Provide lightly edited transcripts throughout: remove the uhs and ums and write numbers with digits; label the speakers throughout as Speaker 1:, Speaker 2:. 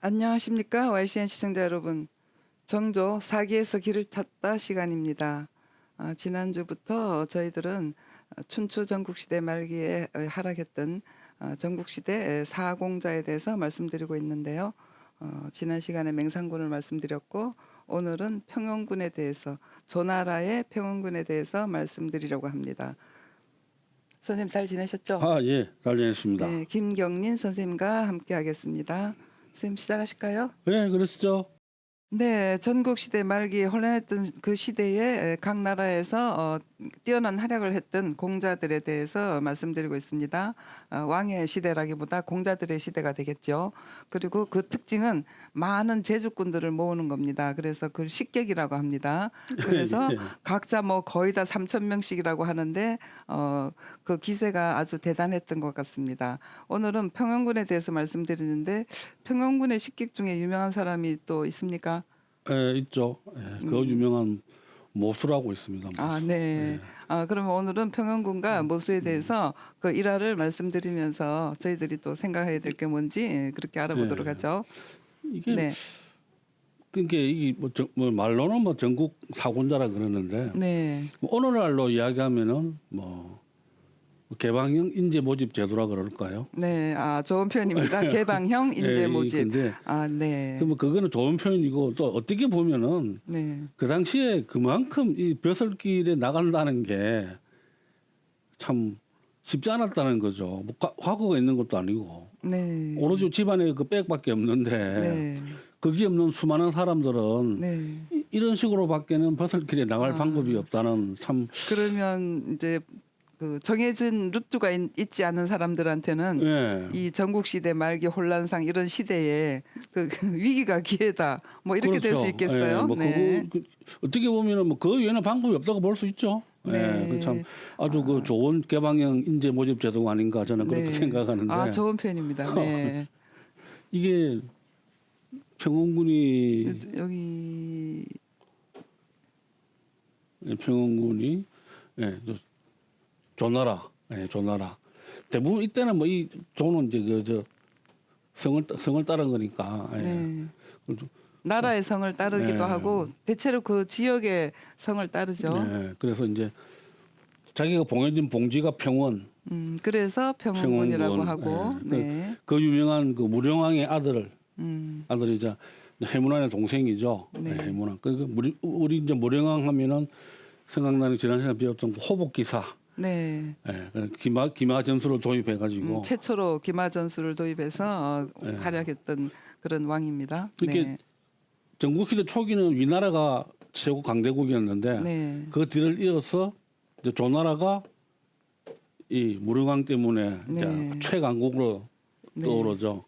Speaker 1: 안녕하십니까 YCN 시청자 여러분. 정조 사기에서 길을 찾다 시간입니다. 지난주부터 저희들은 춘추 전국시대 말기에 하락했던 전국시대 사공자에 대해서 말씀드리고 있는데요. 지난 시간에 맹상군을 말씀드렸고 오늘은 평원군에 대해서 조나라의 평원군에 대해서 말씀드리려고 합니다. 선생님 잘 지내셨죠?
Speaker 2: 예, 잘 지냈습니다.
Speaker 1: 네, 김경린 선생님과 함께 하겠습니다. 선생님 시작하실까요?
Speaker 2: 네, 그러시죠.
Speaker 1: 네, 전국시대 말기에 혼란했던 그 시대에 각 나라에서 뛰어난 활약을 했던 공자들에 대해서 말씀드리고 있습니다. 왕의 시대라기보다 공자들의 시대가 되겠죠. 그리고 그 특징은 많은 제주꾼들을 모으는 겁니다. 그래서 그걸 식객이라고 합니다. 그래서
Speaker 2: 예.
Speaker 1: 각자 뭐 거의 다 3,000명씩이라고 하는데 그 기세가 아주 대단했던 것 같습니다. 오늘은 평원군에 대해서 말씀드리는데 평원군의 식객 중에 유명한 사람이 또 있습니까?
Speaker 2: 있죠. 그 유명한 모수라고 있습니다. 모수.
Speaker 1: 네. 그러면 오늘은 평원군과 모수에 대해서 그 일화를 말씀드리면서 저희들이 또 생각해야 될 게 뭔지 그렇게 알아보도록 하죠.
Speaker 2: 이게
Speaker 1: 네.
Speaker 2: 그러니까 이게 뭐 말로는 뭐 전국 사군자라 그러는데
Speaker 1: 네.
Speaker 2: 뭐 오늘날로 이야기하면은 뭐 개방형 인재 모집 제도라 그럴까요?
Speaker 1: 네. 좋은 표현입니다. 개방형 인재 모집.
Speaker 2: 근데
Speaker 1: 네.
Speaker 2: 뭐 그거는 좋은 표현이고 또 어떻게 보면은
Speaker 1: 네.
Speaker 2: 그 당시에 그만큼 이 벼슬길에 나간다는 게 참 쉽지 않았다는 거죠. 뭐 화구가 있는 것도 아니고
Speaker 1: 네.
Speaker 2: 오로지 집안에 그 빽밖에 없는데
Speaker 1: 네.
Speaker 2: 거기 없는 수많은 사람들은
Speaker 1: 네.
Speaker 2: 이런 식으로밖에는 벼슬길에 나갈 방법이 없다는 참.
Speaker 1: 그러면 이제 그 정해진 루트가 있지 않은 사람들한테는
Speaker 2: 예.
Speaker 1: 이 전국시대 말기 혼란상 이런 시대에 그 위기가 기회다. 뭐 이렇게 될 수
Speaker 2: 그렇죠.
Speaker 1: 있겠어요.
Speaker 2: 예, 뭐
Speaker 1: 네.
Speaker 2: 어떻게 보면은 뭐 그 외에는 방법이 없다고 볼 수 있죠.
Speaker 1: 네.
Speaker 2: 그 참 아주 그 좋은 개방형 인재 모집 제도가 아닌가 저는 그렇게 생각하는데.
Speaker 1: 좋은 표현입니다. 네.
Speaker 2: 이게 평원군이
Speaker 1: 여기
Speaker 2: 조나라, 조나라. 대부분 이때는 뭐 이 조는 이제 성을 따른 거니까.
Speaker 1: 네. 나라의 성을 따르기도 하고 대체로 그 지역의 성을 따르죠.
Speaker 2: 그래서 이제 자기가 봉해진 봉지가 평원.
Speaker 1: 그래서 평원군이라고
Speaker 2: 평원군.
Speaker 1: 하고. 네.
Speaker 2: 그 유명한 그 무령왕의 아들이자 해문왕의 동생이죠.
Speaker 1: 네.
Speaker 2: 해문왕. 우리 이제 무령왕 하면은 생각나는 지난 시간에 배웠던 그 호복기사.
Speaker 1: 네.
Speaker 2: 기마 전술을 도입해가지고
Speaker 1: 최초로 기마 전술을 도입해서 활약했던 그런 왕입니다.
Speaker 2: 이렇게 전국시대 초기는 위나라가 최고 강대국이었는데
Speaker 1: 네.
Speaker 2: 그 뒤를 이어서 이제 조나라가 이 무릉왕 때문에 이제 최강국으로 떠오르죠.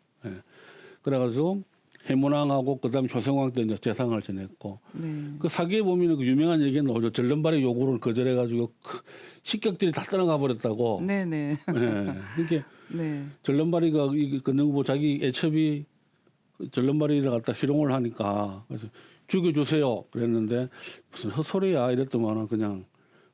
Speaker 2: 그래가지고 해문왕하고 그다음 효성왕 때 이제 재상을 지냈고 그 사기에 보면 그 유명한 얘기는 나오죠. 전련발의 요구를 거절해가지고 식객들이 다 떠나가 버렸다고.
Speaker 1: 네네.
Speaker 2: 그러니까 전련발이가 그 누구 자기 애첩이 전련발이를 갖다 희롱을 하니까 그래서 죽여주세요 그랬는데 무슨 헛소리야 이랬더만은 그냥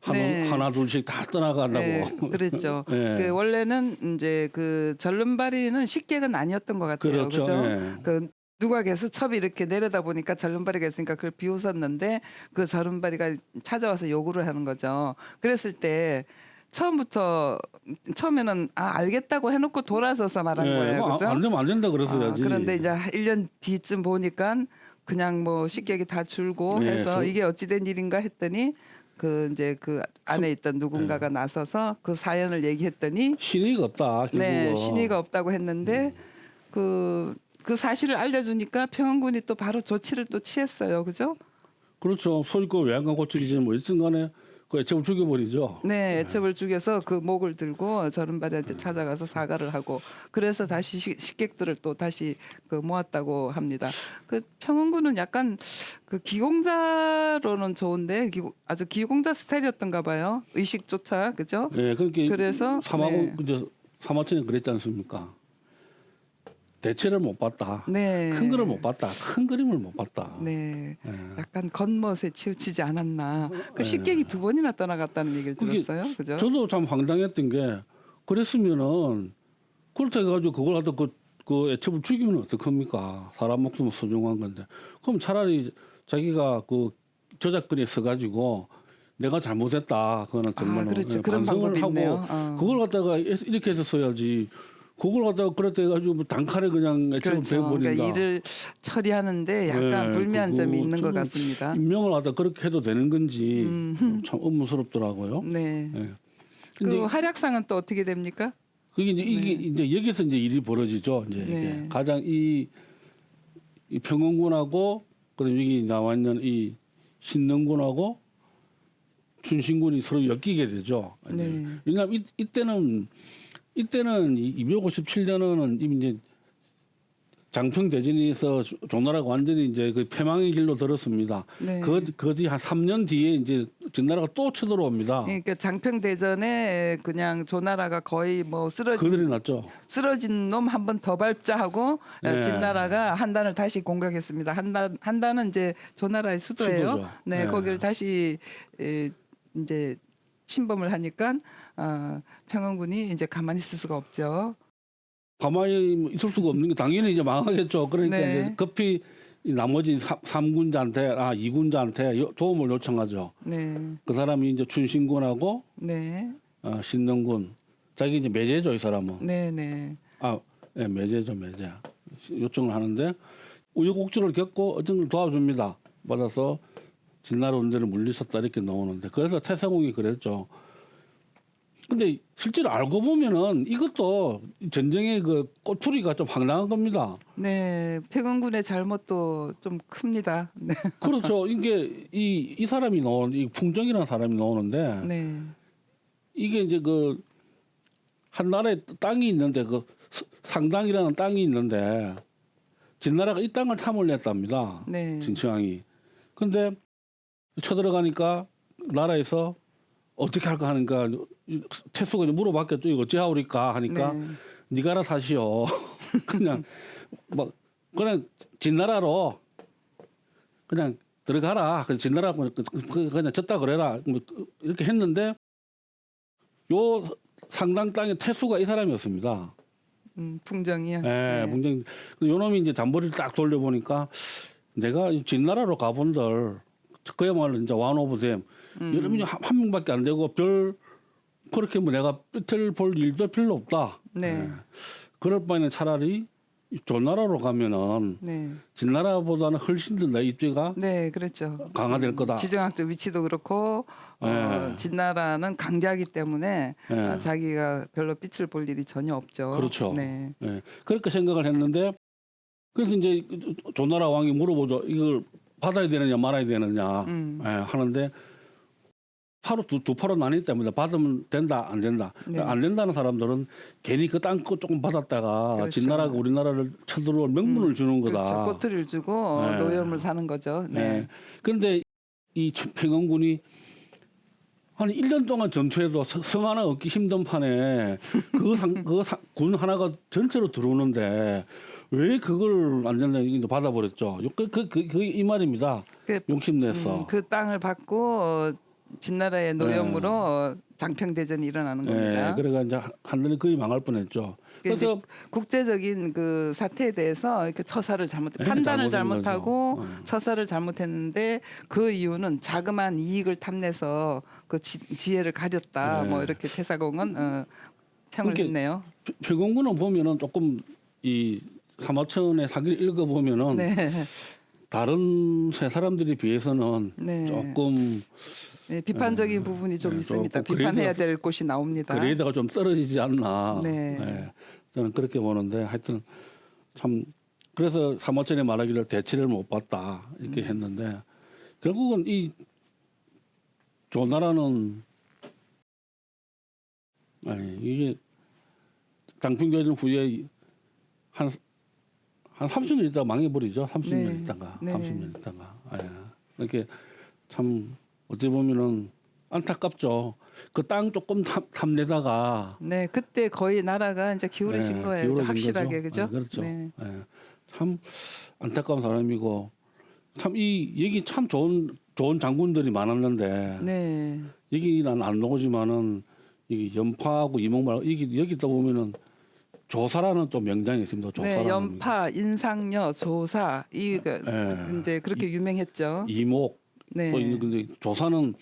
Speaker 2: 하나 둘씩 다 떠나간다고.
Speaker 1: 그랬죠. 그 원래는 이제 그 전른발이는 식객은 아니었던 것 같아요.
Speaker 2: 그렇죠.
Speaker 1: 그 누각에서 첩이 이렇게 내려다 보니까 전른발이가 있으니까 그걸 비웃었는데 그 전른발이가 찾아와서 요구를 하는 거죠. 그랬을 때 처음에는 알겠다고 해놓고 돌아서서 말한 거예요. 그죠?
Speaker 2: 안 되면 안 된다 그랬어야지.
Speaker 1: 그런데 이제 1년 뒤쯤 보니까 그냥 뭐 식객이 다 줄고 해서 이게 어찌된 일인가 했더니 그 이제 그 안에 있던 누군가가 나서서 그 사연을 얘기했더니
Speaker 2: 신의가 없다.
Speaker 1: 네, 신의가 없다고 했는데 그 사실을 알려주니까 평원군이 또 바로 조치를 또 취했어요. 그죠?
Speaker 2: 그렇죠. 소리고 외양간 고치기지 뭐 있은간에 그 애첩을 죽여버리죠.
Speaker 1: 네, 애첩을 죽여서 그 목을 들고 전른발이한테 찾아가서 사과를 하고 그래서 다시 식객들을 또 다시 그 모았다고 합니다. 그 평원군은 약간 그 기공자로는 좋은데 아주 기공자 스타일이었던가 봐요. 의식조차 그죠?
Speaker 2: 네,
Speaker 1: 그래서
Speaker 2: 사마천에 그랬지 않습니까? 대체를 못 봤다.
Speaker 1: 네.
Speaker 2: 큰 거를 못 봤다. 큰 그림을 못 봤다.
Speaker 1: 네. 약간 겉멋에 치우치지 않았나. 그 식객이 2번이나 떠나갔다는 얘기를 들었어요. 그죠?
Speaker 2: 저도 참 황당했던 게 그랬으면은 그렇다 해가지고 그걸 갖다 그 애첩을 죽이면 어떡합니까? 사람 목숨은 소중한 건데. 그럼 차라리 자기가 그 저작권에 서가지고 내가 잘못했다. 그거는 정말
Speaker 1: 그렇죠. 그런
Speaker 2: 반성을
Speaker 1: 방법이
Speaker 2: 하고
Speaker 1: 있네요.
Speaker 2: 그걸 갖다가 이렇게 해서 써야지. 그걸 갖다가 그렇다 해가지고 뭐 단칼에 그냥 애첩을
Speaker 1: 그렇죠.
Speaker 2: 베어버린다.
Speaker 1: 그러니까 일을 처리하는데 약간
Speaker 2: 네,
Speaker 1: 불미한
Speaker 2: 그거
Speaker 1: 점이 있는 것
Speaker 2: 저는
Speaker 1: 같습니다.
Speaker 2: 임명을 하다 그렇게 해도 되는 건지 참 의문스럽더라고요.
Speaker 1: 네.
Speaker 2: 예.
Speaker 1: 그
Speaker 2: 근데
Speaker 1: 활약상은 또 어떻게 됩니까?
Speaker 2: 그게 이제 이게 이제 여기서 이제 일이 벌어지죠. 이제 이게
Speaker 1: 네.
Speaker 2: 가장 이 평원군하고 그다음 여기 나와 있는 이 신능군하고 춘신군이 서로 엮이게 되죠. 이제.
Speaker 1: 네.
Speaker 2: 왜냐하면 이때는 257년은 이제 장평 대전에서 조나라가 완전히 이제 그 패망의 길로 들었습니다.
Speaker 1: 네.
Speaker 2: 그 뒤 한 3년 뒤에 이제 전나라가 또 쳐들어옵니다.
Speaker 1: 그러니까 장평대전에 그냥 조나라가 거의 뭐
Speaker 2: 그들이 났죠.
Speaker 1: 쓰러진 놈 한 번 더 밟자 하고
Speaker 2: 네.
Speaker 1: 진나라가 한단을 다시 공격했습니다. 한단은 이제 조나라의 수도예요.
Speaker 2: 수도죠.
Speaker 1: 네,
Speaker 2: 네.
Speaker 1: 거기를 다시 이제 침범을 하니까 평원군이 이제 가만히 있을 수가 없죠.
Speaker 2: 가만히 있을 수가 없는 게 당연히 이제 망하겠죠. 그러니까
Speaker 1: 네.
Speaker 2: 이제 급히 이 나머지 3군자한테 2군자한테 도움을 요청하죠.
Speaker 1: 네,
Speaker 2: 그 사람이 이제 춘신군하고
Speaker 1: 네,
Speaker 2: 신능군. 자기 이제 매제죠, 이 사람은.
Speaker 1: 네, 네,
Speaker 2: 네, 매제죠, 매제. 요청을 하는데 우여곡절을 겪고 어떤 걸 도와줍니다. 받아서 진나라 운대를 물리쳤다 이렇게 나오는데 그래서 태세공이 그랬죠. 근데 실제로 알고 보면은 이것도 전쟁의 그 꼬투리가 좀 황당한 겁니다.
Speaker 1: 네. 평원군의 잘못도 좀 큽니다. 네,
Speaker 2: 그렇죠. 이게 이 사람이 나오는 이 풍정이라는 사람이 나오는데
Speaker 1: 네,
Speaker 2: 이게 이제 그 한 나라에 땅이 있는데 그 상당이라는 땅이 있는데 진나라가 이 땅을 탐을 냈답니다.
Speaker 1: 네,
Speaker 2: 진치왕이. 근데 쳐들어가니까 나라에서 어떻게 할까 하니까 태수가 이제 물어봤겠죠. 이거 어찌 하오리까 하니까
Speaker 1: 네.
Speaker 2: 네가 알아서 하시오. 그냥 막 그냥 진나라로 그냥 들어가라. 그냥 진나라 그냥 졌다 그래라. 뭐 이렇게 했는데 요 상당 땅의 태수가 이 사람이었습니다.
Speaker 1: 풍정이요.
Speaker 2: 예,
Speaker 1: 네.
Speaker 2: 굉장히 요 놈이 이제 잠버리를 딱 돌려보니까 내가 진나라로 가본들 그야말로 진짜 one of them. 여러분이 한 명밖에 안 되고 별 그렇게 뭐 내가 삐틀 볼 일도 별로 없다.
Speaker 1: 네.
Speaker 2: 예. 그럴 바에는 차라리 조나라로 가면은
Speaker 1: 네.
Speaker 2: 진나라보다는 훨씬 더 내 입지가
Speaker 1: 네, 그렇죠.
Speaker 2: 강화될 거다.
Speaker 1: 지정학적 위치도 그렇고
Speaker 2: 네.
Speaker 1: 진나라는 강자이기 때문에
Speaker 2: 네.
Speaker 1: 자기가 별로 빛을 볼 일이 전혀 없죠.
Speaker 2: 그렇죠.
Speaker 1: 네.
Speaker 2: 예. 그렇게 생각을 했는데 그래서 이제 조나라 왕이 물어보죠. 이걸 받아야 되느냐 말아야 되느냐 예, 하는데 파로 두 파로 나뉘었답니다. 받으면 된다 안 된다.
Speaker 1: 네.
Speaker 2: 안 된다는 사람들은 괜히 그 땅 조금 받았다가
Speaker 1: 그렇죠.
Speaker 2: 진나라가 우리나라를 쳐들어올 명분을 주는 거다.
Speaker 1: 그렇죠. 꼬투리를 주고
Speaker 2: 네.
Speaker 1: 노염을 사는 거죠. 네.
Speaker 2: 그런데 이 평원군이 한 1년 동안 전투해도 성 하나 얻기 힘든 판에 군 하나가 전체로 들어오는데 왜 그걸 안 된다 이게 받아버렸죠. 이 말입니다.
Speaker 1: 그,
Speaker 2: 용심내서.
Speaker 1: 그 땅을 받고 진나라의 노염으로 장평대전이 일어나는 겁니다.
Speaker 2: 그래가 이제 한전이 거의 망할 뻔했죠. 그래서
Speaker 1: 국제적인 그 사태에 대해서 이렇게 처사를
Speaker 2: 네,
Speaker 1: 판단을
Speaker 2: 잘못한
Speaker 1: 잘못하고
Speaker 2: 거죠.
Speaker 1: 처사를 잘못했는데 그 이유는 자그마한 이익을 탐내서 그 지혜를 가렸다.
Speaker 2: 네.
Speaker 1: 뭐 이렇게 태사공은 평을
Speaker 2: 그러니까
Speaker 1: 했네요.
Speaker 2: 표공군은 보면은 조금 이 사마천의 사기를 읽어보면은
Speaker 1: 네.
Speaker 2: 다른 세 사람들에 비해서는
Speaker 1: 네.
Speaker 2: 조금
Speaker 1: 네, 비판적인 부분이 좀
Speaker 2: 네,
Speaker 1: 있습니다.
Speaker 2: 조금
Speaker 1: 비판해야 될 곳이 나옵니다.
Speaker 2: 그레이드가 좀 떨어지지 않나.
Speaker 1: 네.
Speaker 2: 예, 저는 그렇게 보는데 하여튼 참 그래서 사마천이 말하기를 대치를 못 봤다 이렇게 했는데 결국은 이 조나라는 이게 장평대전 후에 한 30년 있다가 망해버리죠. 30년
Speaker 1: 네.
Speaker 2: 있다가
Speaker 1: 네.
Speaker 2: 30년 있다가 이렇게 참 어찌 보면은 안타깝죠. 그 땅 조금 탐내다가
Speaker 1: 네, 그때 거의 나라가 이제 기울어진 거예요.
Speaker 2: 기울어진
Speaker 1: 확실하게
Speaker 2: 거죠.
Speaker 1: 그죠?
Speaker 2: 그렇죠.
Speaker 1: 네.
Speaker 2: 참 안타까운 사람이고 참 이 여기 참 좋은 장군들이 많았는데
Speaker 1: 네.
Speaker 2: 여기는 안 나오지만은 이 연파하고 이몽말 여기 있다 보면은 조사라는 또 명장이 있습니다. 조사라는
Speaker 1: 네, 연파, 인상녀, 조사 이거
Speaker 2: 예.
Speaker 1: 이제 그렇게 유명했죠.
Speaker 2: 이목
Speaker 1: 네,
Speaker 2: 또 근데 조사는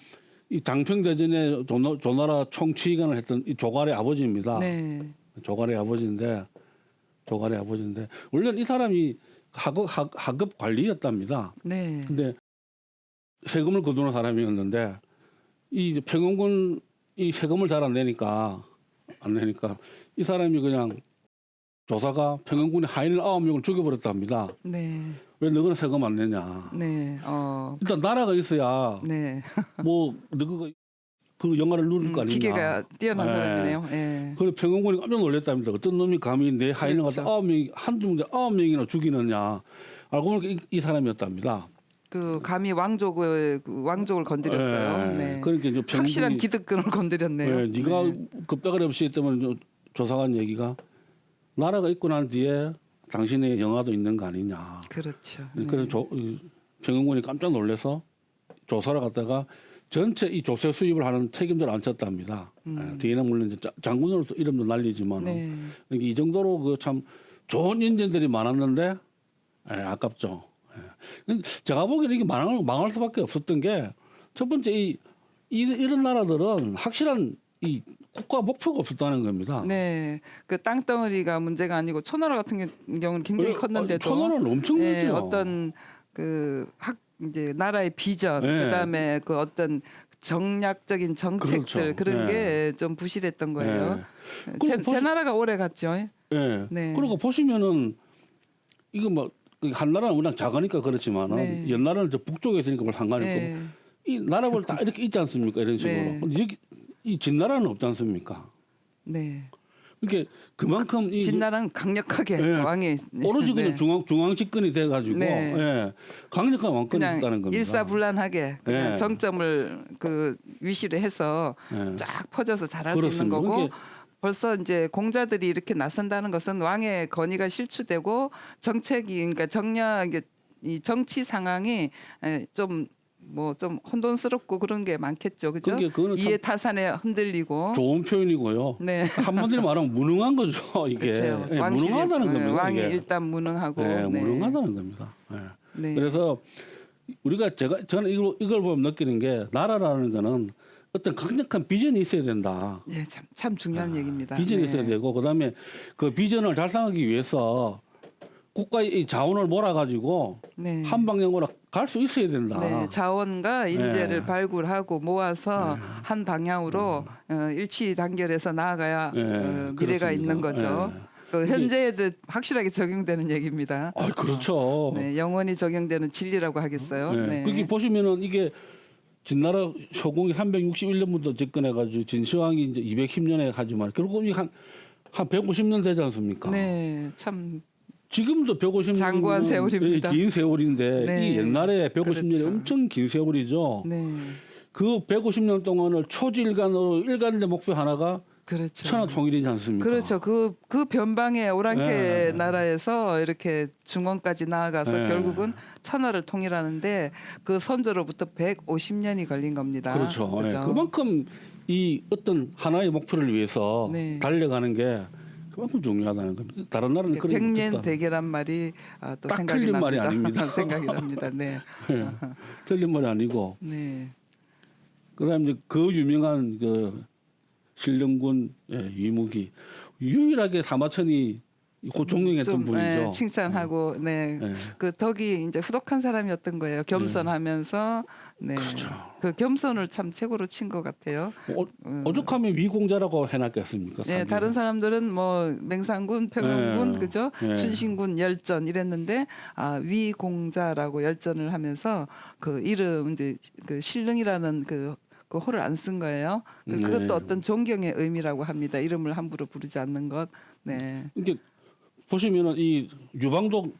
Speaker 2: 이 장평대전에 조나라 총치관을 했던 이 조갈의 아버지입니다.
Speaker 1: 네,
Speaker 2: 조갈의 아버지인데 원래는 이 사람이 하급 관리였답니다.
Speaker 1: 네,
Speaker 2: 근데 세금을 거두는 사람이었는데 이 평영군 이 세금을 잘 안 내니까 이 사람이 그냥 조사가 평영군의 하인을 9명을 죽여버렸답니다.
Speaker 1: 네,
Speaker 2: 왜 너는 세금 안 내냐?
Speaker 1: 네,
Speaker 2: 일단 나라가 있어야
Speaker 1: 네.
Speaker 2: 뭐 너가 그 영화를 누릴 거 아니냐.
Speaker 1: 기계가 뛰어난
Speaker 2: 예.
Speaker 1: 사람이네요. 예.
Speaker 2: 그래서 평영군이 깜짝 놀랐답니다. 어떤 놈이 감히 내 하인을
Speaker 1: 그렇죠.
Speaker 2: 갖다 9명이 한두 명인데 9명이나 죽이느냐. 알고 보니까 이 사람이었답니다.
Speaker 1: 그 감히 왕족을 건드렸어요.
Speaker 2: 예.
Speaker 1: 네.
Speaker 2: 그러니까 이제
Speaker 1: 확실한
Speaker 2: 평군이-
Speaker 1: 기득권을 건드렸네요.
Speaker 2: 예, 네가
Speaker 1: 네.
Speaker 2: 급다거리 없이 했다면 조사관 얘기가 나라가 있고 난 뒤에 당신의 영화도 있는 거 아니냐.
Speaker 1: 그렇죠.
Speaker 2: 그래서 평영군이 깜짝 놀라서 조사를 갖다가 전체 이 조세 수입을 하는 책임자를 앉혔답니다. 뒤에는 물론 이제 장군으로서 이름도 날리지만
Speaker 1: 네.
Speaker 2: 이 정도로 그 참 좋은 인재들이 많았는데 아깝죠. 예. 제가 보기에는 이게 망할 수밖에 없었던 게 첫 번째 이런 나라들은 확실한 이 국가 목표가 없었다는 겁니다.
Speaker 1: 네. 그 땅덩어리가 문제가 아니고 초나라 같은 경우는 굉장히 컸는데도
Speaker 2: 천원은 엄청
Speaker 1: 예,
Speaker 2: 크죠.
Speaker 1: 어떤 그 이제 나라의 비전,
Speaker 2: 네.
Speaker 1: 그다음에 그 어떤 정략적인 정책들
Speaker 2: 그렇죠.
Speaker 1: 그런
Speaker 2: 네.
Speaker 1: 게 좀 부실했던 거예요.
Speaker 2: 그리고
Speaker 1: 제 나라가 오래 갔죠.
Speaker 2: 예.
Speaker 1: 네.
Speaker 2: 그리고 보시면은 이거 뭐 한 나라는 워낙 작으니까 그렇지만은
Speaker 1: 네.
Speaker 2: 옛날에는 저 북쪽에 있으니까 뭐 상관이 없고
Speaker 1: 네.
Speaker 2: 이 나라별 다 이렇게 있지 않습니까? 이런 식으로.
Speaker 1: 네.
Speaker 2: 근데 여기 이 진나라는 없지 않습니까?
Speaker 1: 네.
Speaker 2: 그러니까 그만큼 이
Speaker 1: 진나라는 강력하게
Speaker 2: 네.
Speaker 1: 왕이
Speaker 2: 오로지 그냥
Speaker 1: 네.
Speaker 2: 중앙 집권이 돼가지고
Speaker 1: 네.
Speaker 2: 예. 강력한 왕권이 있다는
Speaker 1: 그냥
Speaker 2: 겁니다.
Speaker 1: 일사불란하게 그냥
Speaker 2: 네.
Speaker 1: 정점을 그 위시를 해서
Speaker 2: 예.
Speaker 1: 쫙 퍼져서 잘할 수 있는
Speaker 2: 그렇습니다.
Speaker 1: 거고
Speaker 2: 그게-
Speaker 1: 벌써 이제 공자들이 이렇게 나선다는 것은 왕의 권위가 실추되고 정책이 그러니까 이 정치 상황이 좀 혼돈스럽고 그런 게 많겠죠, 그죠?
Speaker 2: 그거는 참
Speaker 1: 이해 타산에 흔들리고
Speaker 2: 좋은 표현이고요.
Speaker 1: 네.
Speaker 2: 한마디로 말하면 무능한 거죠. 이게
Speaker 1: 그렇죠.
Speaker 2: 예, 무능하다는 겁니다.
Speaker 1: 왕이
Speaker 2: 이게.
Speaker 1: 일단 무능하고
Speaker 2: 예,
Speaker 1: 네.
Speaker 2: 무능하다는 겁니다. 예.
Speaker 1: 네.
Speaker 2: 그래서 저는 이걸 보면 느끼는 게 나라라는 거는 어떤 강력한 비전이 있어야 된다.
Speaker 1: 예, 참 중요한 얘기입니다.
Speaker 2: 비전이
Speaker 1: 네.
Speaker 2: 있어야 되고 그다음에 그 비전을 달성하기 위해서 국가의 이 자원을 몰아가지고
Speaker 1: 네.
Speaker 2: 한 방향으로 갈 수 있어야 된다.
Speaker 1: 네, 자원과 인재를
Speaker 2: 네.
Speaker 1: 발굴하고 모아서 한 방향으로 일치 단결해서 나아가야
Speaker 2: 네,
Speaker 1: 미래가
Speaker 2: 그렇습니다.
Speaker 1: 있는 거죠.
Speaker 2: 네.
Speaker 1: 그 현재에도 확실하게 적용되는 얘기입니다.
Speaker 2: 그렇죠.
Speaker 1: 네, 영원히 적용되는 진리라고 하겠어요.
Speaker 2: 네.
Speaker 1: 네.
Speaker 2: 거기 보시면은 이게 진나라 효공이 361년부터 집권해가지고 진시황이 이제 210년에 하지만 결국 한 150년 되지 않습니까?
Speaker 1: 네, 참
Speaker 2: 지금도 150년
Speaker 1: 장구한 세월입니다.
Speaker 2: 긴 세월인데
Speaker 1: 네.
Speaker 2: 이 옛날에 150년이
Speaker 1: 그렇죠.
Speaker 2: 엄청 긴 세월이죠.
Speaker 1: 네,
Speaker 2: 그 150년 동안을 초지일간으로 일관된 목표 하나가
Speaker 1: 그렇죠.
Speaker 2: 천하 통일이지 않습니까?
Speaker 1: 그렇죠. 그 변방의 오랑캐
Speaker 2: 네.
Speaker 1: 나라에서 이렇게 중원까지 나아가서
Speaker 2: 네.
Speaker 1: 결국은 천하를 통일하는데 그 선조로부터 150년이 걸린 겁니다.
Speaker 2: 그렇죠.
Speaker 1: 그죠?
Speaker 2: 예. 그만큼 이 어떤 하나의 목표를 위해서
Speaker 1: 네.
Speaker 2: 달려가는 게 그만큼 중요하다는 겁니다. 다른 나라는 그런 게
Speaker 1: 백년
Speaker 2: 없다.
Speaker 1: 대계란 말이 또
Speaker 2: 딱
Speaker 1: 생각이
Speaker 2: 틀린
Speaker 1: 납니다.
Speaker 2: 말이 아닙니다.
Speaker 1: 생각이 납니다. 네.
Speaker 2: 예. 틀린 말이 아니고
Speaker 1: 네.
Speaker 2: 그다음에 이제 그 유명한 그 신령군 위무기 유일하게 사마천이 고총령했던 분이죠.
Speaker 1: 네, 칭찬하고 네.
Speaker 2: 네.
Speaker 1: 그 덕이 이제 후덕한 사람이었던 거예요. 겸손하면서 네.
Speaker 2: 그렇죠.
Speaker 1: 그 겸손을 참 최고로 친 것 같아요.
Speaker 2: 오죽하면 위공자라고 해놨겠습니까?
Speaker 1: 네,
Speaker 2: 자기가.
Speaker 1: 다른 사람들은 뭐 맹산군, 평영군,
Speaker 2: 네.
Speaker 1: 그죠?
Speaker 2: 네.
Speaker 1: 춘신군, 열전 이랬는데 위공자라고 열전을 하면서 그 이름 이제 그 신릉이라는 그 호를 안 쓴 거예요. 그것도
Speaker 2: 네.
Speaker 1: 어떤 존경의 의미라고 합니다. 이름을 함부로 부르지 않는 것. 네,
Speaker 2: 이게 보시면은 이 유방도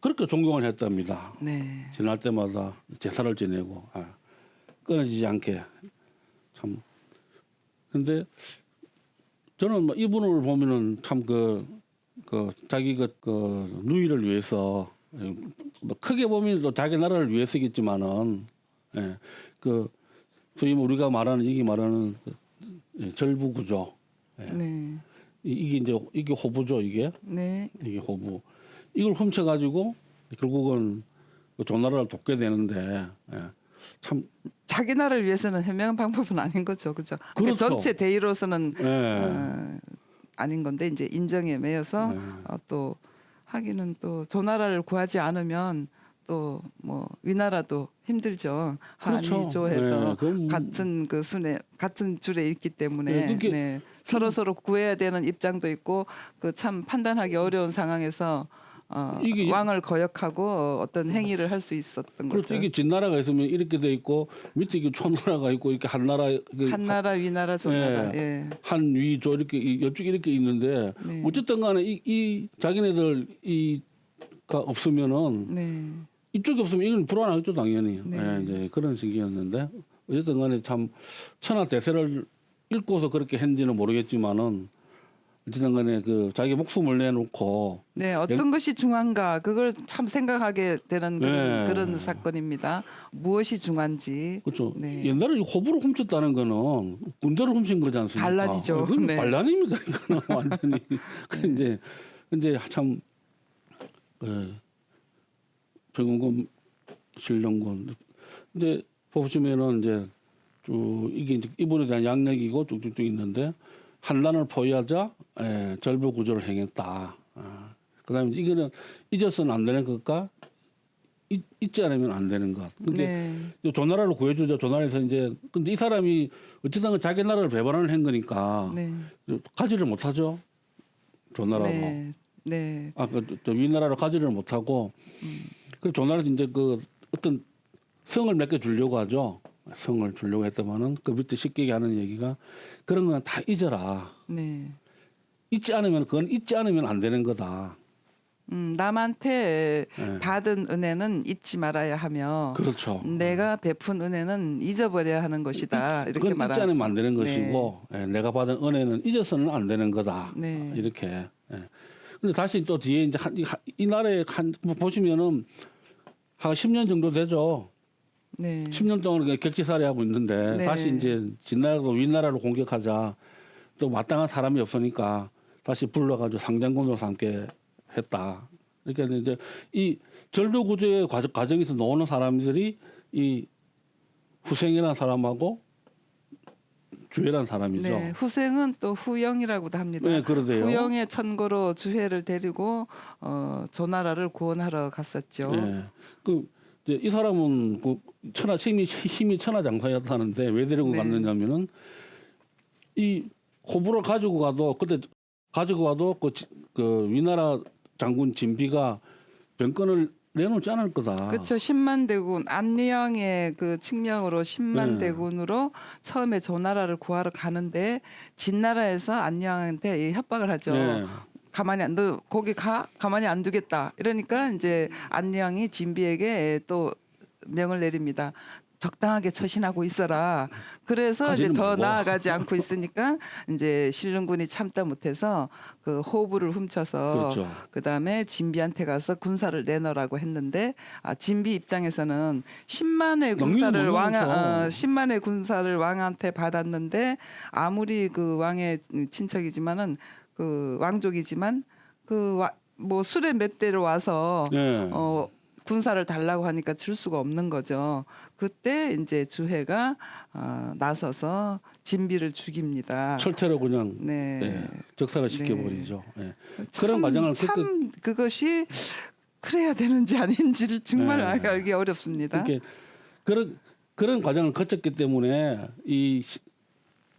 Speaker 2: 그렇게 존경을 했답니다.
Speaker 1: 네,
Speaker 2: 지날 때마다 제사를 지내고 끊어지지 않게 참. 근데 저는 뭐 이분을 보면은 참 자기 그 누이를 위해서 뭐 크게 보면 또 자기 나라를 위해서겠지만은 소위 우리가 말하는 절부구조.
Speaker 1: 네,
Speaker 2: 이게 호부죠, 이게.
Speaker 1: 네.
Speaker 2: 이게 호부. 이걸 훔쳐 가지고 결국은 그 조나라를 돕게 되는데 예. 참
Speaker 1: 자기 나라를 위해서는 현명한 방법은 아닌 거죠, 그죠? 그러니까
Speaker 2: 그렇죠.
Speaker 1: 전체 대의로서는
Speaker 2: 예.
Speaker 1: 아닌 건데 이제 인정에 매여서
Speaker 2: 네.
Speaker 1: 또 하기는 또 조나라를 구하지 않으면 또 뭐 위나라도 힘들죠.
Speaker 2: 그렇죠.
Speaker 1: 한위조해서
Speaker 2: 네, 그건
Speaker 1: 같은 그 순에 같은 줄에 있기 때문에
Speaker 2: 네, 그게
Speaker 1: 네. 서로 구해야 되는 입장도 있고 그 참 판단하기 어려운 상황에서
Speaker 2: 이게
Speaker 1: 왕을 거역하고 어떤 행위를 할 수 있었던
Speaker 2: 그렇죠.
Speaker 1: 거죠.
Speaker 2: 이게 진나라가 있으면 이렇게 돼 있고 밑에 이게 초나라가 있고 이렇게 한나라
Speaker 1: 한나라, 위나라, 조나라. 예.
Speaker 2: 한위조 이렇게 이쪽 이렇게 있는데
Speaker 1: 네.
Speaker 2: 어쨌든 간에 이 자기네들 이가 없으면은
Speaker 1: 네.
Speaker 2: 이쪽이 없으면 이건 불안하겠죠 당연히.
Speaker 1: 네.
Speaker 2: 예, 이제 그런 식이었는데 어쨌든 간에 참 천하 대세를 읽고서 그렇게 했는지는 모르겠지만은 어쨌든 간에 그 자기 목숨을 내놓고
Speaker 1: 네, 어떤 것이 중요한가 그걸 참 생각하게 되는
Speaker 2: 네.
Speaker 1: 그런 사건입니다. 무엇이 중요한지.
Speaker 2: 그렇죠.
Speaker 1: 네.
Speaker 2: 옛날에 호부를 훔쳤다는 거는 군대를 훔친 거지 않습니까?
Speaker 1: 반란이죠.
Speaker 2: 그건
Speaker 1: 네.
Speaker 2: 반란입니다. 이거는 완전히. 근데 참 병원군, 신령군. 근데 보시면은 이제 쭉 이게 이제 이분에 대한 양력이고 쭉쭉쭉 있는데 한란을 포위하자 절부 구조를 행했다. 그다음에 이거는 잊어서는 안 되는 것과 잊지 않으면 안 되는 것. 근데 조나라를 구해주자. 조나라에서 이제 근데 이 사람이 어쨌든 자기 나라를 배반을 한 거니까
Speaker 1: 네.
Speaker 2: 가지를 못하죠. 조나라로.
Speaker 1: 네. 네.
Speaker 2: 그 위나라로 가지를 못하고 그래서 조나라에서 이제 그 어떤 성을 몇 개 주려고 하죠. 성을 주려고 했더만은 그 밑에 쉽게 하는 얘기가 그런 건 다 잊어라.
Speaker 1: 네.
Speaker 2: 잊지 않으면 그건 잊지 않으면 안 되는 거다.
Speaker 1: 남한테
Speaker 2: 네.
Speaker 1: 받은 은혜는 잊지 말아야 하며
Speaker 2: 그렇죠.
Speaker 1: 내가 베푼 은혜는 잊어버려야 하는 것이다. 이렇게
Speaker 2: 그건 잊지 않으면 안 되는
Speaker 1: 네.
Speaker 2: 것이고 내가 받은 은혜는 잊어서는 안 되는 거다.
Speaker 1: 네.
Speaker 2: 이렇게. 근데 다시 또 뒤에 이제 이 나라에 뭐 보시면은 한 10년 정도 되죠.
Speaker 1: 네.
Speaker 2: 10년 동안 격지살이하고 있는데
Speaker 1: 네.
Speaker 2: 다시 이제 진나라로 윗나라로 공격하자 또 마땅한 사람이 없으니까 다시 불러가지고 상장군으로 삼게 했다. 그러니까 이제 이 절도 구조의 과정에서 나오는 사람들이 이 후생이라는 사람하고 주혜라는 사람이죠.
Speaker 1: 네, 후생은 또 후영이라고도 합니다.
Speaker 2: 네, 그러대요.
Speaker 1: 후영의 천거로 주혜를 데리고 조나라를 구원하러 갔었죠.
Speaker 2: 네. 그 이제 이 사람은 그 힘이 천하장사였다는데 왜 데리고
Speaker 1: 네.
Speaker 2: 갔느냐면은 이 호부를 가지고 가도 그때 가지고 가도 그 위나라 장군 진비가 병권을 내놓지 않을 거다.
Speaker 1: 그렇죠. 10만 대군 안리양의 그 측명으로 10만
Speaker 2: 네.
Speaker 1: 대군으로 처음에 조나라를 구하러 가는데 진나라에서 안리양한테 협박을 하죠.
Speaker 2: 네.
Speaker 1: 가만히 너 거기 가만히 안 두겠다. 이러니까 이제 안리양이 진비에게 또 명을 내립니다. 적당하게 처신하고 있어라. 그래서 이제
Speaker 2: 가지는
Speaker 1: 더
Speaker 2: 말고.
Speaker 1: 나아가지 않고 있으니까 이제 신릉군이 참다 못해서 그 호부를 훔쳐서
Speaker 2: 그렇죠.
Speaker 1: 그다음에 진비한테 가서 군사를 내놓으라고 했는데 진비 입장에서는 10만의 군사를
Speaker 2: 영리는
Speaker 1: 왕
Speaker 2: 모르죠.
Speaker 1: 10만의 군사를 왕한테 받았는데 아무리 그 왕의 친척이지만은 그 왕족이지만 뭐 수레 몇 대로 와서
Speaker 2: 네.
Speaker 1: 군사를 달라고 하니까 줄 수가 없는 거죠. 그때 이제 주혜가 나서서 진비를 죽입니다.
Speaker 2: 철퇴로 그냥
Speaker 1: 네.
Speaker 2: 적사를 시켜버리죠. 네.
Speaker 1: 참,
Speaker 2: 그런 과정을
Speaker 1: 참 그것이 그래야 되는지 아닌지를 정말
Speaker 2: 네.
Speaker 1: 알기 어렵습니다.
Speaker 2: 이렇게 그런 과정을 거쳤기 때문에 이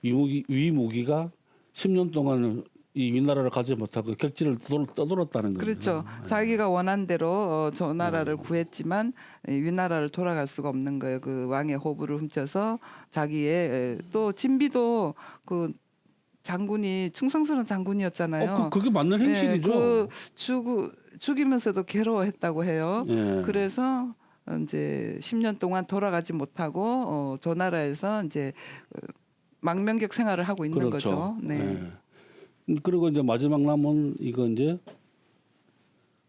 Speaker 2: 위무기가 10년 동안 이 윗나라를 가지 못하고 격지를 떠돌았다는 거죠.
Speaker 1: 그렇죠. 자기가 원한 대로 조나라를 구했지만 윗나라를 돌아갈 수가 없는 거예요. 그 왕의 호부를 훔쳐서 자기의 또 진비도 그 장군이 충성스러운 장군이었잖아요.
Speaker 2: 그게 맞는 행실이죠.
Speaker 1: 죽이면서도 괴로워했다고 해요.
Speaker 2: 예.
Speaker 1: 그래서 이제 10년 동안 돌아가지 못하고 조나라에서 이제 망명격 생활을 하고 있는
Speaker 2: 그렇죠.
Speaker 1: 거죠. 네.
Speaker 2: 예. 그리고 이제 마지막 남은 이거 이제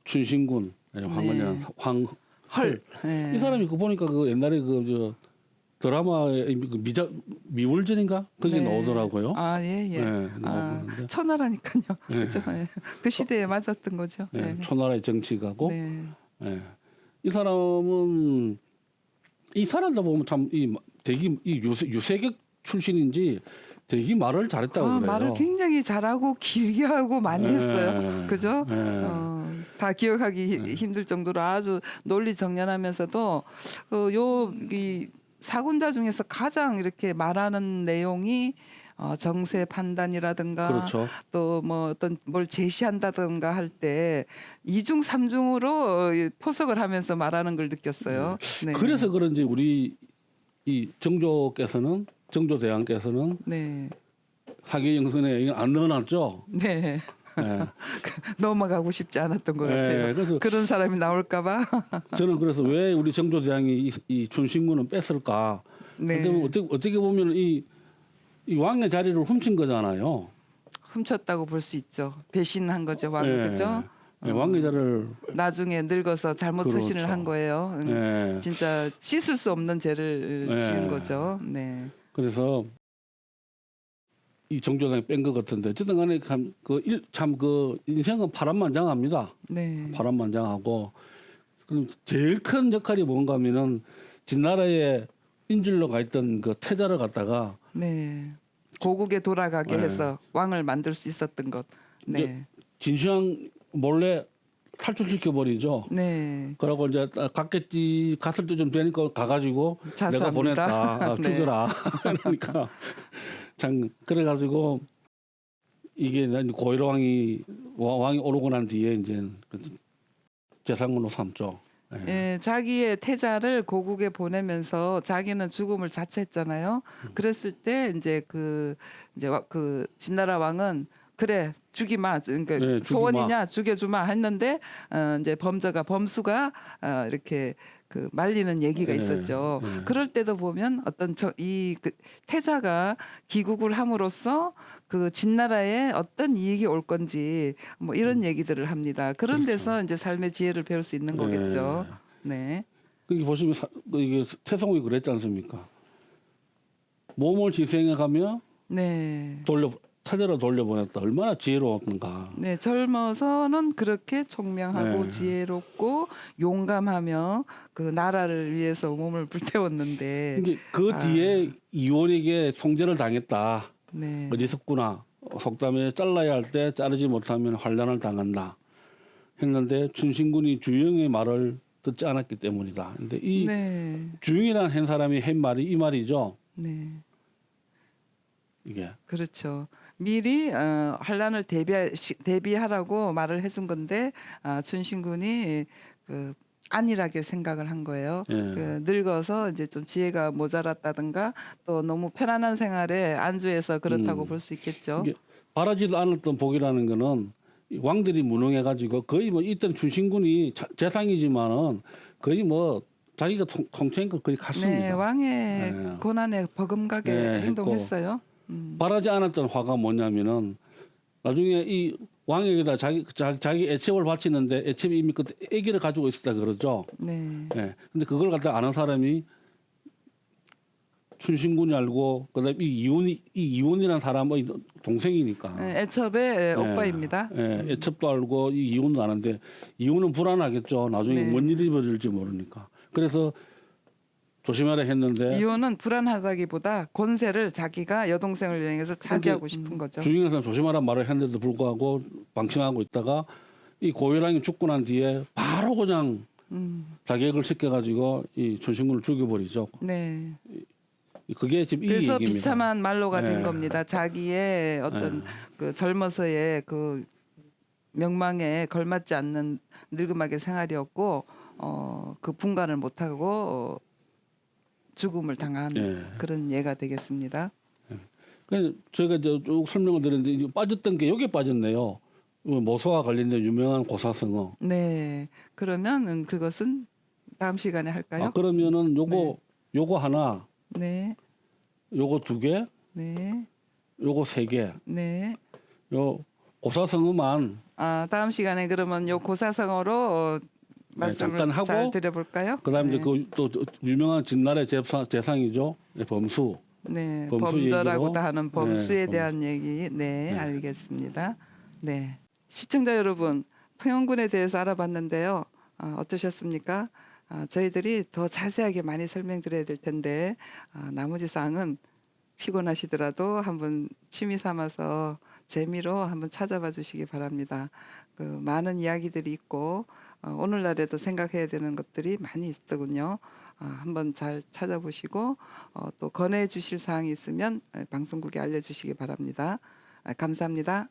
Speaker 2: 춘신군 황건이라는 황헐.
Speaker 1: 네.
Speaker 2: 이 사람이 그 보니까 그 옛날에 그 드라마의 미울전인가 거기
Speaker 1: 네.
Speaker 2: 나오더라고요.
Speaker 1: 아, 예, 예.
Speaker 2: 네,
Speaker 1: 아,
Speaker 2: 나오는데.
Speaker 1: 천하라니까요.
Speaker 2: 네.
Speaker 1: 그죠? 예. 그 시대에 맞았던 거죠.
Speaker 2: 예,
Speaker 1: 네.
Speaker 2: 초나라의 정치가고
Speaker 1: 네.
Speaker 2: 예. 이 사람도 보면 참 이 되게 이 유세격 출신인지 되게 말을 잘했다고
Speaker 1: 아,
Speaker 2: 그래요.
Speaker 1: 말을 굉장히 잘하고 길게 하고 많이 했어요. 그죠?
Speaker 2: 예.
Speaker 1: 다 기억하기 힘들 정도로 아주 논리 정연하면서도 이 사군자 중에서 가장 이렇게 말하는 내용이 정세 판단이라든가
Speaker 2: 그렇죠.
Speaker 1: 또 뭐 어떤 뭘 제시한다든가 할 때 이중 삼중으로 포석을 하면서 말하는 걸 느꼈어요. 네.
Speaker 2: 그래서 그런지 우리 이 정조대왕께서는
Speaker 1: 네.
Speaker 2: 하계영선에 안 넣어놨죠.
Speaker 1: 네.
Speaker 2: 예.
Speaker 1: 넘어가고 싶지 않았던 것 같아요.
Speaker 2: 예, 그래서
Speaker 1: 그런 사람이 나올까봐.
Speaker 2: 저는 그래서 왜 우리 정조대왕이 이 춘신군은 뺐을까?
Speaker 1: 네.
Speaker 2: 어떻게 보면 이 왕의 자리를 훔친 거잖아요.
Speaker 1: 훔쳤다고 볼 수 있죠. 배신한 거죠, 왕.
Speaker 2: 예.
Speaker 1: 그죠?
Speaker 2: 예, 왕의 자리를
Speaker 1: 나중에 늙어서 잘못 처신을
Speaker 2: 그렇죠.
Speaker 1: 한 거예요.
Speaker 2: 예.
Speaker 1: 진짜 씻을 수 없는 죄를
Speaker 2: 예.
Speaker 1: 지은 거죠. 네.
Speaker 2: 그래서 이 정조당이 뺀 것 같은데 어쨌든 간에 참 그 인생은 파란만장합니다.
Speaker 1: 네.
Speaker 2: 파란만장하고 그럼 제일 큰 역할이 뭔가 하면은 진나라에 인질로 가 있던 그 태자를 갖다가
Speaker 1: 네. 고국에 돌아가게
Speaker 2: 네.
Speaker 1: 해서 왕을 만들 수 있었던 것. 네.
Speaker 2: 진시황 몰래 탈출시켜 버리죠.
Speaker 1: 네.
Speaker 2: 그러고 이제 갔겠지 갔을 때 좀 되니까 가가지고 내가
Speaker 1: 자수합니다.
Speaker 2: 보냈다
Speaker 1: 네.
Speaker 2: 죽여라 그러니까 참 그래가지고 이게 고일왕이 오르고 난 뒤에 이제 재상으로 삼죠. 예.
Speaker 1: 예, 자기의 태자를 고국에 보내면서 자기는 죽음을 자처했잖아요. 그랬을 때 이제 그 진나라 왕은 그래 죽이마, 그러니까
Speaker 2: 네, 죽이마.
Speaker 1: 소원이냐 죽여주마 했는데 이제 범수가 이렇게 그 말리는 얘기가
Speaker 2: 네,
Speaker 1: 있었죠.
Speaker 2: 네.
Speaker 1: 그럴 때도 보면 어떤 그 태자가 기국을 함으로써 그 진나라에 어떤 이익이 올 건지 뭐 이런 얘기들을 합니다. 그런 데서 이제 삶의 지혜를 배울 수 있는 거겠죠. 네.
Speaker 2: 여기 보시면 이게 태성이 그랬지 않습니까? 몸을 희생해 가며
Speaker 1: 네.
Speaker 2: 태자로 돌려보냈다. 얼마나 지혜로웠는가.
Speaker 1: 네, 젊어서는 그렇게 총명하고
Speaker 2: 네.
Speaker 1: 지혜롭고 용감하며 그 나라를 위해서 몸을 불태웠는데
Speaker 2: 이게 그 뒤에 이원에게 송제를 당했다.
Speaker 1: 네.
Speaker 2: 어디섰구나. 속담에 잘라야 할 때 자르지 못하면 환란을 당한다. 했는데 춘신군이 주영의 말을 듣지 않았기 때문이다. 근데 이
Speaker 1: 네.
Speaker 2: 주영이라는 한 사람이 한 말이 이 말이죠.
Speaker 1: 네.
Speaker 2: 이게
Speaker 1: 그렇죠. 미리 환란을 대비하라고 말을 해준 건데 춘신군이 그 안일하게 생각을 한 거예요.
Speaker 2: 예.
Speaker 1: 그 늙어서 이제 좀 지혜가 모자랐다든가 또 너무 편안한 생활에 안주해서 그렇다고 볼 수 있겠죠.
Speaker 2: 이게 바라지도 않았던 복이라는 거는 이 왕들이 무능해가지고 거의 뭐 이때는 춘신군이 재상이지만은 거의 뭐 자기가 통치한 거 거의 갔습니다.
Speaker 1: 네, 왕의
Speaker 2: 네.
Speaker 1: 고난에 버금가게
Speaker 2: 네,
Speaker 1: 행동했어요.
Speaker 2: 바라지 않았던 화가 뭐냐면은 나중에 이 왕에게다 자기 애첩을 바치는데 애첩이 이미 그때 아기를 가지고 있었다 그러죠.
Speaker 1: 네.
Speaker 2: 예. 근데 그걸 갖다 아는 사람이 춘신군이 알고 그다음에 이 이혼이라는 사람의 동생이니까.
Speaker 1: 네, 애첩의
Speaker 2: 예.
Speaker 1: 오빠입니다.
Speaker 2: 예, 애첩도 알고 이 이혼도 아는데 이혼은 불안하겠죠. 나중에
Speaker 1: 네.
Speaker 2: 뭔 일이 벌어질지 모르니까. 그래서 조심하라 했는데
Speaker 1: 이혼은 불안하다기보다 권세를 자기가 여동생을 여행해서 차지하고 싶은 거죠.
Speaker 2: 주인에서 조심하란 말을 했는데도 불구하고 방심하고 있다가 이 고유랑이 죽고 난 뒤에 바로 그냥 자객을 시켜가지고 이 춘신군을 죽여버리죠.
Speaker 1: 네.
Speaker 2: 그게 지금 이
Speaker 1: 그래서
Speaker 2: 얘기입니다.
Speaker 1: 비참한 말로가 된
Speaker 2: 네.
Speaker 1: 겁니다. 자기의 어떤 그 젊어서의 그 명망에 걸맞지 않는 늙음하게 생활이었고 그 분간을 못하고 죽음을 당한
Speaker 2: 네.
Speaker 1: 그런 예가 되겠습니다.
Speaker 2: 그래서 저희가 이제 쭉 설명을 드렸는데 이제 빠졌던 게 여기에 빠졌네요. 모소와 관련된 유명한 고사성어.
Speaker 1: 네. 그러면 그것은 다음 시간에 할까요?
Speaker 2: 그러면은 요거 하나,
Speaker 1: 네.
Speaker 2: 요거 2개,
Speaker 1: 네.
Speaker 2: 요거 3개.
Speaker 1: 네.
Speaker 2: 요 고사성어만
Speaker 1: 다음 시간에 그러면 요 고사성어로 말씀을
Speaker 2: 잠깐 하고
Speaker 1: 잘 드려볼까요?
Speaker 2: 그다음에
Speaker 1: 네.
Speaker 2: 이제 그 또 유명한 진날의 재상이죠. 범수.
Speaker 1: 네,
Speaker 2: 범수
Speaker 1: 범죄라고도
Speaker 2: 얘기로.
Speaker 1: 하는 범수에
Speaker 2: 네,
Speaker 1: 대한 얘기, 네,
Speaker 2: 네.
Speaker 1: 알겠습니다. 네, 시청자 여러분, 평영군에 대해서 알아봤는데요. 어떠셨습니까? 저희들이 더 자세하게 많이 설명드려야 될 텐데 나머지 사항은 피곤하시더라도 한번 취미 삼아서 재미로 한번 찾아봐 주시기 바랍니다. 그 많은 이야기들이 있고 오늘날에도 생각해야 되는 것들이 많이 있더군요. 한번 잘 찾아보시고 또 권해 주실 사항이 있으면 방송국에 알려주시기 바랍니다. 감사합니다.